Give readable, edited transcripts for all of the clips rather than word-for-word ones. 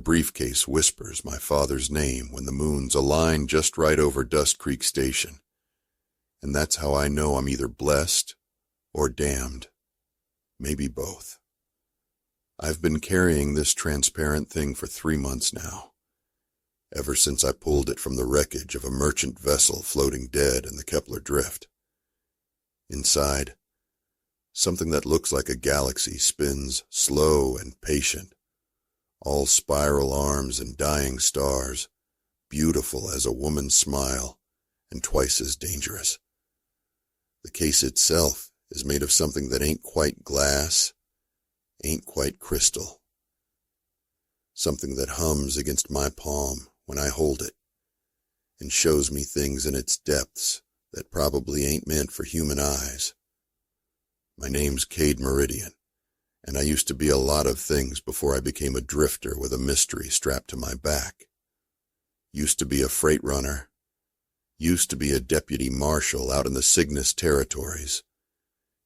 briefcase whispers my father's name when the moon's aligned just right over Dust Creek Station. And that's how I know I'm either blessed or damned. Maybe both. I've been carrying this transparent thing for 3 months now, ever since I pulled it from the wreckage of a merchant vessel floating dead in the Kepler Drift. Inside, something that looks like a galaxy spins slow and patient, all spiral arms and dying stars, beautiful as a woman's smile and twice as dangerous. The case itself is made of something that ain't quite glass, ain't quite crystal. Something that hums against my palm when I hold it and shows me things in its depths that probably ain't meant for human eyes. My name's Cade Meridian, and I used to be a lot of things before I became a drifter with a mystery strapped to my back. Used to be a freight runner. Used to be a deputy marshal out in the Cygnus territories.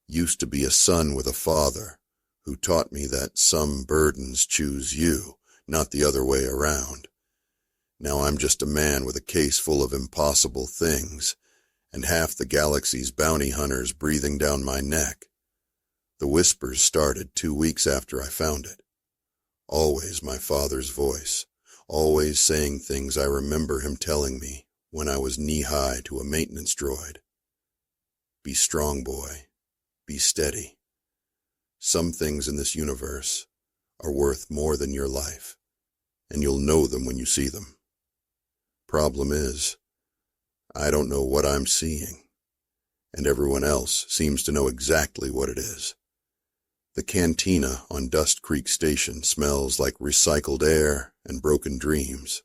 Used to be a son with a father who taught me that some burdens choose you, not the other way around. Now I'm just a man with a case full of impossible things, and half the galaxy's bounty hunters breathing down my neck. The whispers started 2 weeks after I found it. Always my father's voice, always saying things I remember him telling me when I was knee-high to a maintenance droid. Be strong, boy. Be steady. Some things in this universe are worth more than your life, and you'll know them when you see them. Problem is, I don't know what I'm seeing, and everyone else seems to know exactly what it is. The cantina on Dust Creek Station smells like recycled air and broken dreams,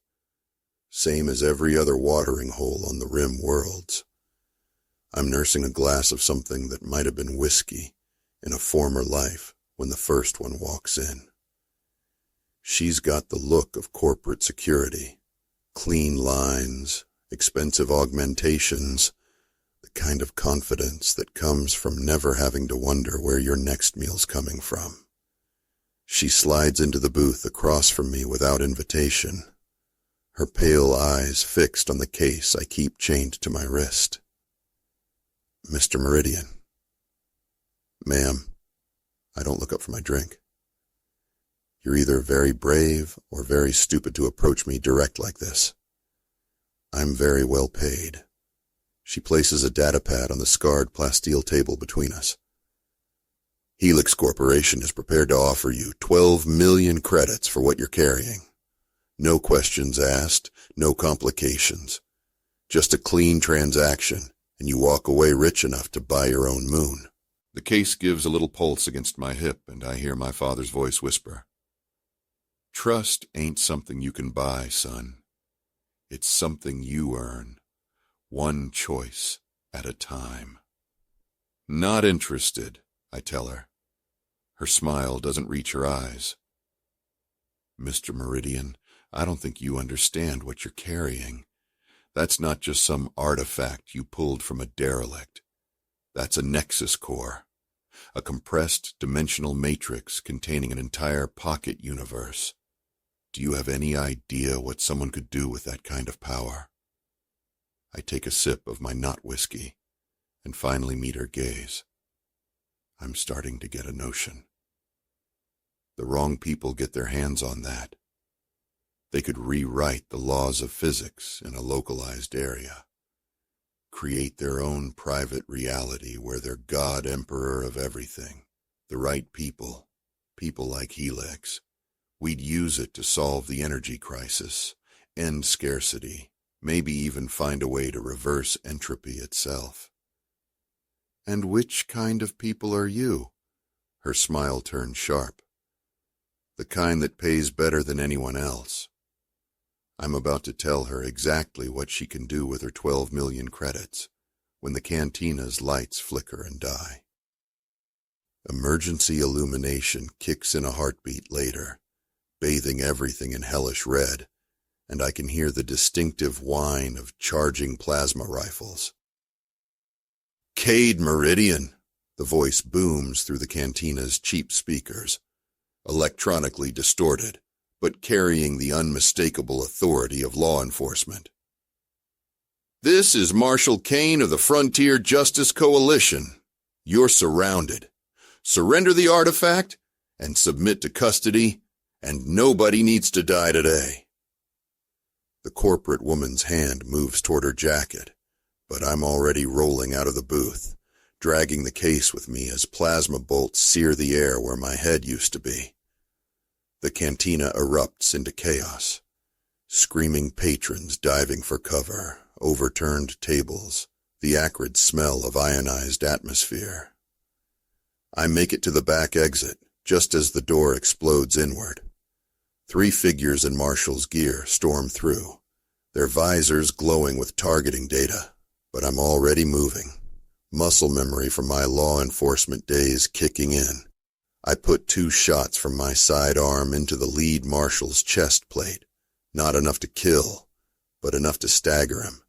same as every other watering hole on the rim worlds. I'm nursing a glass of something that might have been whiskey in a former life when the first one walks in. She's got the look of corporate security, clean lines, expensive augmentations, the kind of confidence that comes from never having to wonder where your next meal's coming from. She slides into the booth across from me without invitation, her pale eyes fixed on the case I keep chained to my wrist. Mr. Meridian. Ma'am, I don't look up for my drink. You're either very brave or very stupid to approach me direct like this. I'm very well paid. She places a data pad on the scarred plasteel table between us. Helix Corporation is prepared to offer you 12 million credits for what you're carrying. No questions asked, no complications. Just a clean transaction, and you walk away rich enough to buy your own moon. The case gives a little pulse against my hip, and I hear my father's voice whisper. Trust ain't something you can buy, son. It's something you earn, one choice at a time. Not interested, I tell her. Her smile doesn't reach her eyes. Mr. Meridian, I don't think you understand what you're carrying. That's not just some artifact you pulled from a derelict. That's a Nexus Core, a compressed dimensional matrix containing an entire pocket universe. Do you have any idea what someone could do with that kind of power? I take a sip of my not whiskey and finally meet her gaze. I'm starting to get a notion. The wrong people get their hands on that. They could rewrite the laws of physics in a localized area, create their own private reality where they're God Emperor of everything. The right people, people like Helix. We'd use it to solve the energy crisis, end scarcity, maybe even find a way to reverse entropy itself. And which kind of people are you? Her smile turned sharp. The kind that pays better than anyone else. I'm about to tell her exactly what she can do with her 12 million credits when the cantina's lights flicker and die. Emergency illumination kicks in a heartbeat later, bathing everything in hellish red, and I can hear the distinctive whine of charging plasma rifles. Cade Meridian, the voice booms through the cantina's cheap speakers, electronically distorted, but carrying the unmistakable authority of law enforcement. "This is Marshal Kane of the Frontier Justice Coalition. You're surrounded. Surrender the artifact and submit to custody, and nobody needs to die today." The corporate woman's hand moves toward her jacket, but I'm already rolling out of the booth, dragging the case with me as plasma bolts sear the air where my head used to be. The cantina erupts into chaos. Screaming patrons diving for cover, overturned tables, the acrid smell of ionized atmosphere. I make it to the back exit, just as the door explodes inward. 3 figures in Marshal's gear storm through, their visors glowing with targeting data, but I'm already moving. Muscle memory from my law enforcement days kicking in. I put 2 shots from my sidearm into the lead marshal's chest plate, not enough to kill, but enough to stagger him.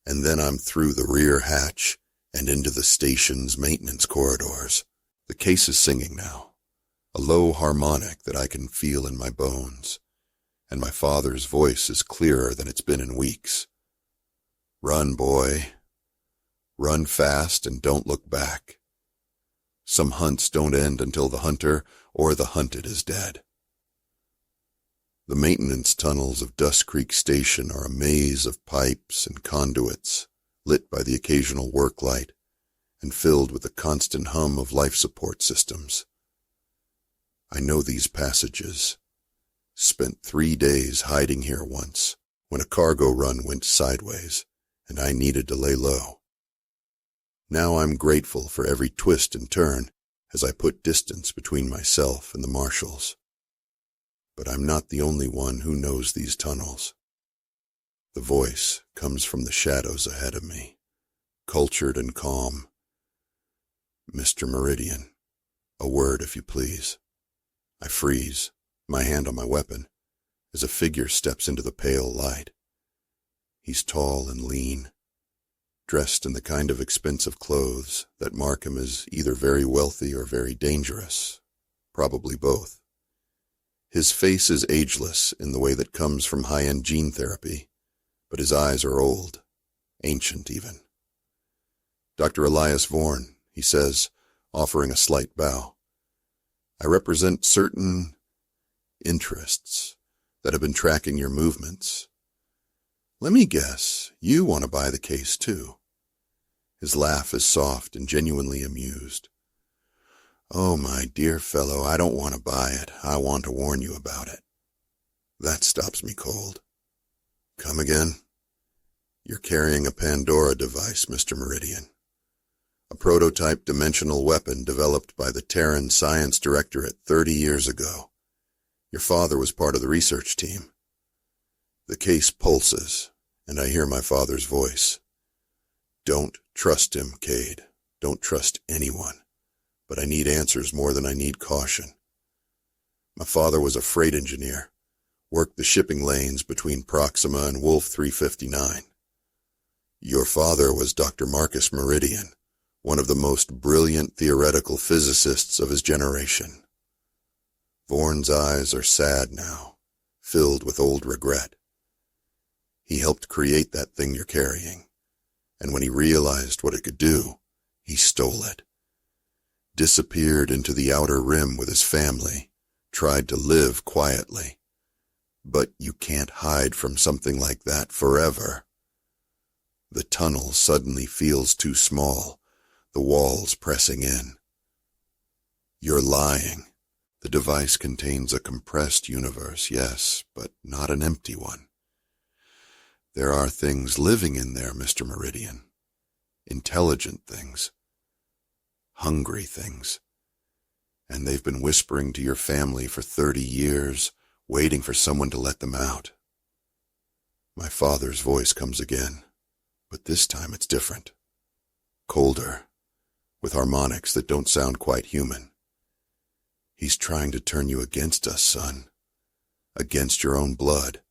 And then I'm through the rear hatch and into the station's maintenance corridors. The case is singing now, a low harmonic that I can feel in my bones, and my father's voice is clearer than it's been in weeks. "Run, boy. Run fast and don't look back. Some hunts don't end until the hunter or the hunted is dead." The maintenance tunnels of Dust Creek Station are a maze of pipes and conduits, lit by the occasional work light, and filled with the constant hum of life support systems. I know these passages. Spent 3 days hiding here once, when a cargo run went sideways, and I needed to lay low. Now I'm grateful for every twist and turn as I put distance between myself and the marshals. But I'm not the only one who knows these tunnels. The voice comes from the shadows ahead of me, cultured and calm. "Mr. Meridian, a word if you please." I freeze, my hand on my weapon, as a figure steps into the pale light. He's tall and lean, dressed in the kind of expensive clothes that mark him as either very wealthy or very dangerous, probably both. His face is ageless in the way that comes from high-end gene therapy, but his eyes are old, ancient even. "Dr. Elias Vorn," he says, offering a slight bow. "I represent certain interests that have been tracking your movements. Let me guess, you want to buy the case too." His laugh is soft and genuinely amused. "Oh, my dear fellow, I don't want to buy it. I want to warn you about it." That stops me cold. "Come again?" "You're carrying a Pandora device, Mr. Meridian. A prototype dimensional weapon developed by the Terran Science Directorate 30 years ago. Your father was part of the research team." The case pulses, and I hear my father's voice. "Don't trust him, Cade. Don't trust anyone. But I need answers more than I need caution. My father was a freight engineer, worked the shipping lanes between Proxima and Wolf 359. Your father was Dr. Marcus Meridian, one of the most brilliant theoretical physicists of his generation." Vorn's eyes are sad now, filled with old regret. "He helped create that thing you're carrying, and when he realized what it could do, he stole it. Disappeared into the outer rim with his family, tried to live quietly. But you can't hide from something like that forever." The tunnel suddenly feels too small, the walls pressing in. "You're lying. The device contains a compressed universe, yes, but not an empty one. There are things living in there, Mr. Meridian. Intelligent things. Hungry things. And they've been whispering to your family for 30 years, waiting for someone to let them out." My father's voice comes again, but this time it's different. Colder, with harmonics that don't sound quite human. "He's trying to turn you against us, son. Against your own blood.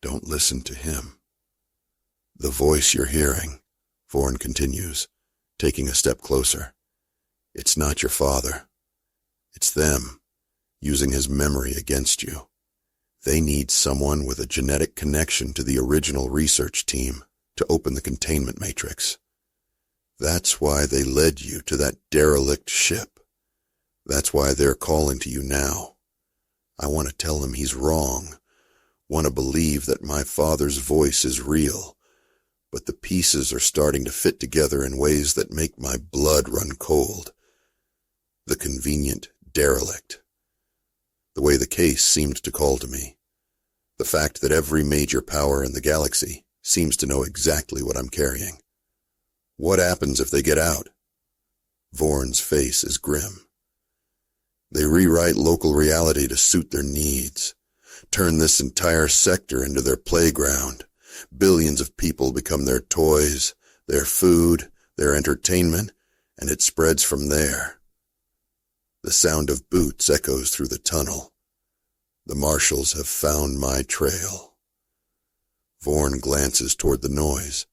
Don't listen to him." "The voice you're hearing," Vorn continues, taking a step closer. "It's not your father. It's them, using his memory against you. They need someone with a genetic connection to the original research team to open the containment matrix. That's why they led you to that derelict ship. That's why they're calling to you now. I want to tell him he's wrong. Want to believe that my father's voice is real. But the pieces are starting to fit together in ways that make my blood run cold. The convenient derelict. The way the case seemed to call to me. The fact that every major power in the galaxy seems to know exactly what I'm carrying. What happens if they get out? Vorn's face is grim. They rewrite local reality to suit their needs. Turn this entire sector into their playground. Billions of people become their toys, their food, their entertainment, and it spreads from there. The sound of boots echoes through the tunnel. The marshals have found my trail. Vorn glances toward the noise,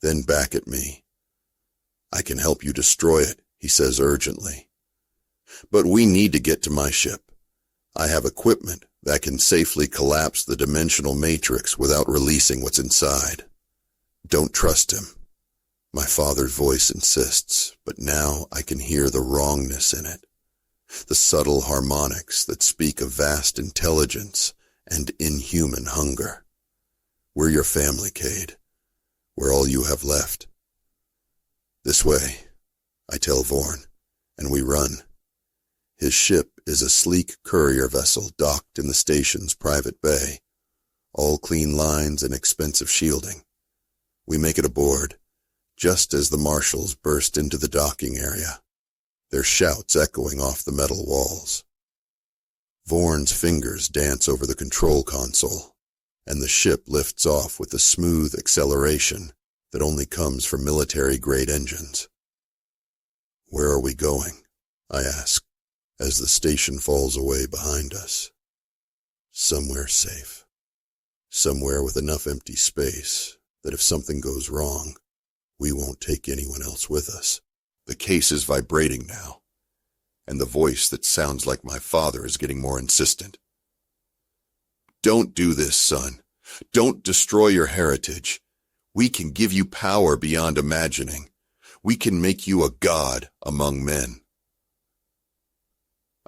then back at me. I can help you destroy it, he says urgently. But we need to get to my ship. I have equipment that can safely collapse the dimensional matrix without releasing what's inside. Don't trust him. My father's voice insists, but now I can hear the wrongness in it. The subtle harmonics that speak of vast intelligence and inhuman hunger. We're your family, Cade. We're all you have left. This way, I tell Vorn, and we run. His ship is a sleek courier vessel docked in the station's private bay. All clean lines and expensive shielding. We make it aboard, just as the marshals burst into the docking area, their shouts echoing off the metal walls. Vorn's fingers dance over the control console, and the ship lifts off with the smooth acceleration that only comes from military-grade engines. Where are we going? I ask, as the station falls away behind us. Somewhere safe. Somewhere with enough empty space that if something goes wrong, we won't take anyone else with us. The case is vibrating now, and the voice that sounds like my father is getting more insistent. Don't do this, son. Don't destroy your heritage. We can give you power beyond imagining. We can make you a god among men.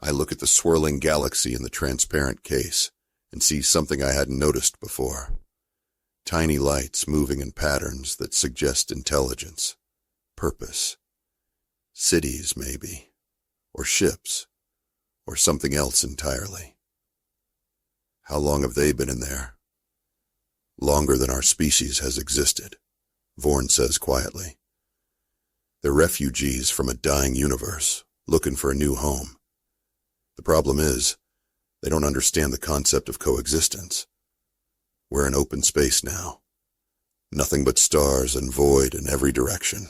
I look at the swirling galaxy in the transparent case and see something I hadn't noticed before. Tiny lights moving in patterns that suggest intelligence, purpose. Cities, maybe, or ships, or something else entirely. How long have they been in there? Longer than our species has existed, Vorn says quietly. They're refugees from a dying universe, looking for a new home. The problem is, they don't understand the concept of coexistence. We're in open space now. Nothing but stars and void in every direction.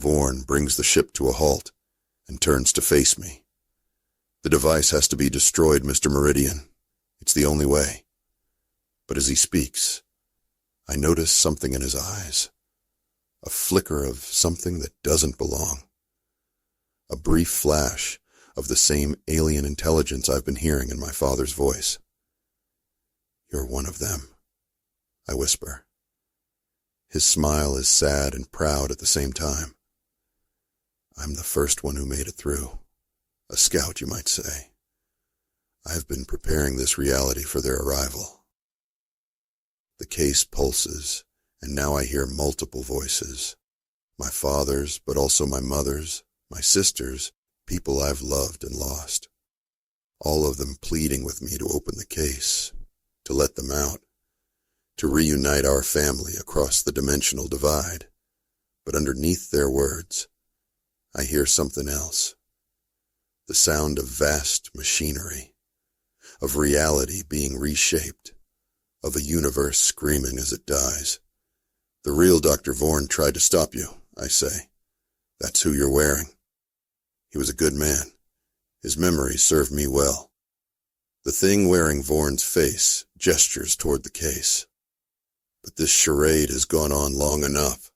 Vorn brings the ship to a halt and turns to face me. The device has to be destroyed, Mr. Meridian. It's the only way. But as he speaks, I notice something in his eyes. A flicker of something that doesn't belong. A brief flash of the same alien intelligence I've been hearing in my father's voice. You're one of them, I whisper. His smile is sad and proud at the same time. I'm the first one who made it through. A scout, you might say. I've been preparing this reality for their arrival. The case pulses, and now I hear multiple voices. My father's, but also my mother's, my sister's, people I've loved and lost. All of them pleading with me to open the case, to let them out, to reunite our family across the dimensional divide. But underneath their words, I hear something else. The sound of vast machinery, of reality being reshaped, of a universe screaming as it dies. The real Dr. Vorn tried to stop you, I say. That's who you're wearing. He was a good man. His memory served me well. The thing wearing Vorn's face gestures toward the case. But this charade has gone on long enough.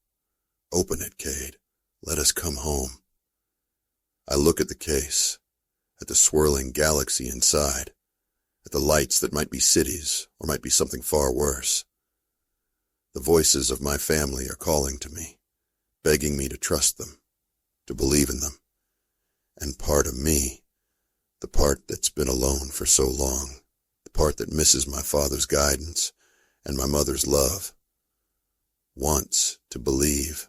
Open it, Cade. Let us come home. I look at the case, at the swirling galaxy inside. at the lights that might be cities or might be something far worse. The voices of my family are calling to me, begging me to trust them, to believe in them. And part of me, the part that's been alone for so long, the part that misses my father's guidance and my mother's love, wants to believe.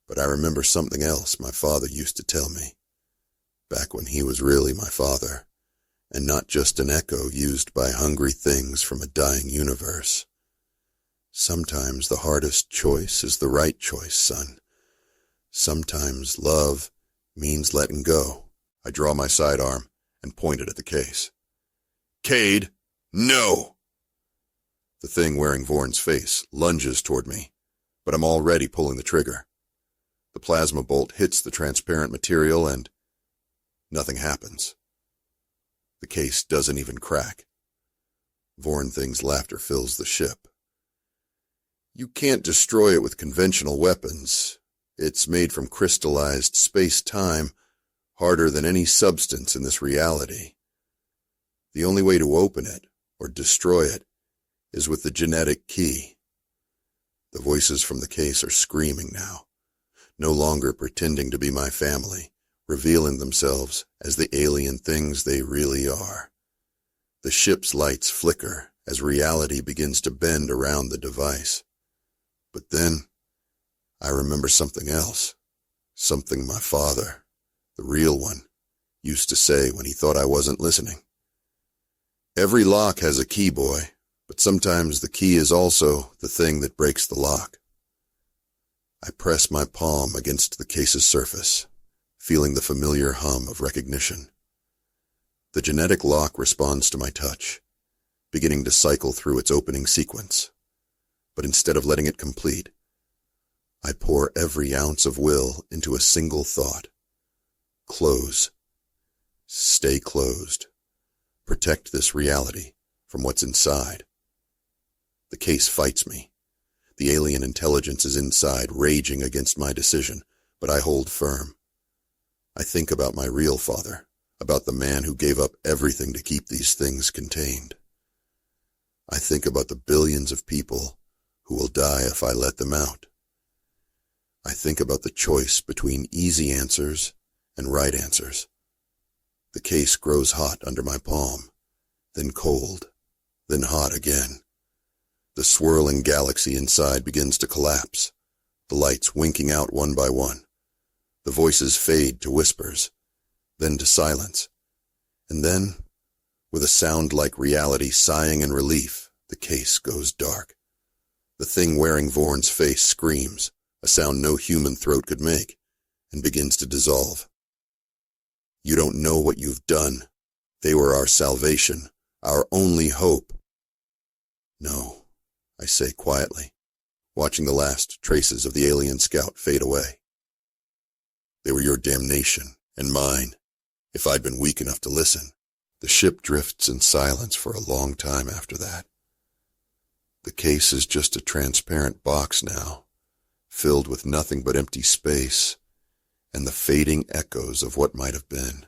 But I remember something else my father used to tell me, back when he was really my father, and not just an echo used by hungry things from a dying universe. Sometimes the hardest choice is the right choice, son. Sometimes love means letting go. I draw my sidearm and point it at the case. Cade, no! The thing wearing Vorn's face lunges toward me, but I'm already pulling the trigger. The plasma bolt hits the transparent material and nothing happens. The case doesn't even crack. Vornthing's laughter fills the ship. You can't destroy it with conventional weapons. It's made from crystallized space-time, harder than any substance in this reality. The only way to open it, or destroy it, is with the genetic key. The voices from the case are screaming now, no longer pretending to be my family, revealing themselves as the alien things they really are. The ship's lights flicker as reality begins to bend around the device. But then, I remember something else, something my father, the real one, used to say when he thought I wasn't listening. Every lock has a key, boy, but sometimes the key is also the thing that breaks the lock. I press my palm against the case's surface, feeling the familiar hum of recognition. The genetic lock responds to my touch, beginning to cycle through its opening sequence. But instead of letting it complete, I pour every ounce of will into a single thought. Close. Stay closed. Protect this reality from what's inside. The case fights me. The alien intelligence is inside, raging against my decision, but I hold firm. I think about my real father, about the man who gave up everything to keep these things contained. I think about the billions of people who will die if I let them out. I think about the choice between easy answers and right answers. The case grows hot under my palm, then cold, then hot again. The swirling galaxy inside begins to collapse, the lights winking out one by one. The voices fade to whispers, then to silence. And then, with a sound like reality sighing in relief, the case goes dark. The thing wearing Vorn's face screams, a sound no human throat could make, and begins to dissolve. You don't know what you've done. They were our salvation, our only hope. No, I say quietly, watching the last traces of the alien scout fade away. They were your damnation, and mine, if I'd been weak enough to listen. The ship drifts in silence for a long time after that. The case is just a transparent box now, filled with nothing but empty space and the fading echoes of what might have been.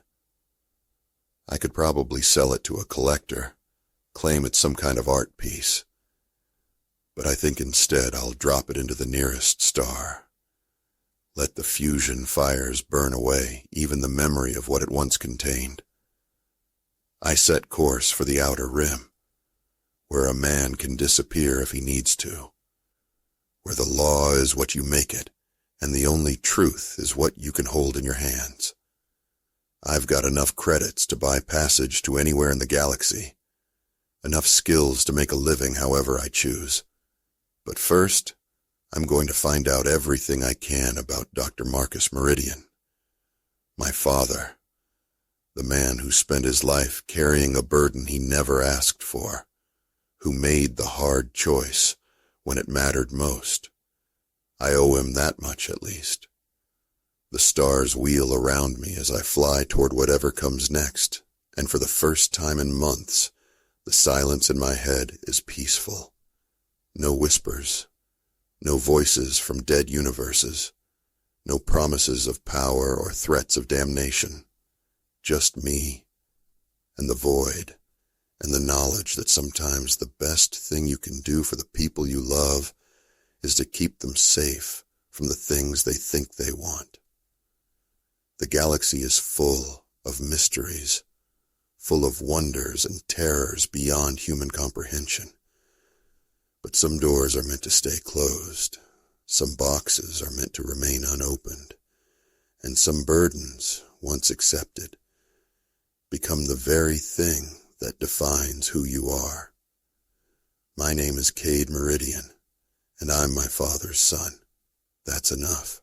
I could probably sell it to a collector, claim it's some kind of art piece. But I think instead I'll drop it into the nearest star. Let the fusion fires burn away even the memory of what it once contained. I set course for the outer rim, where a man can disappear if he needs to, where the law is what you make it, and the only truth is what you can hold in your hands. I've got enough credits to buy passage to anywhere in the galaxy, enough skills to make a living however I choose. But first, I'm going to find out everything I can about Dr. Marcus Meridian, my father, the man who spent his life carrying a burden he never asked for, who made the hard choice when it mattered most. I owe him that much at least. The stars wheel around me as I fly toward whatever comes next, and for the first time in months, the silence in my head is peaceful. No whispers, no voices from dead universes, no promises of power or threats of damnation. Just me and the void and the knowledge that sometimes the best thing you can do for the people you love is to keep them safe from the things they think they want. The galaxy is full of mysteries, full of wonders and terrors beyond human comprehension. But some doors are meant to stay closed, some boxes are meant to remain unopened, and some burdens, once accepted, become the very thing that defines who you are. My name is Cade Meridian, and I'm my father's son. That's enough.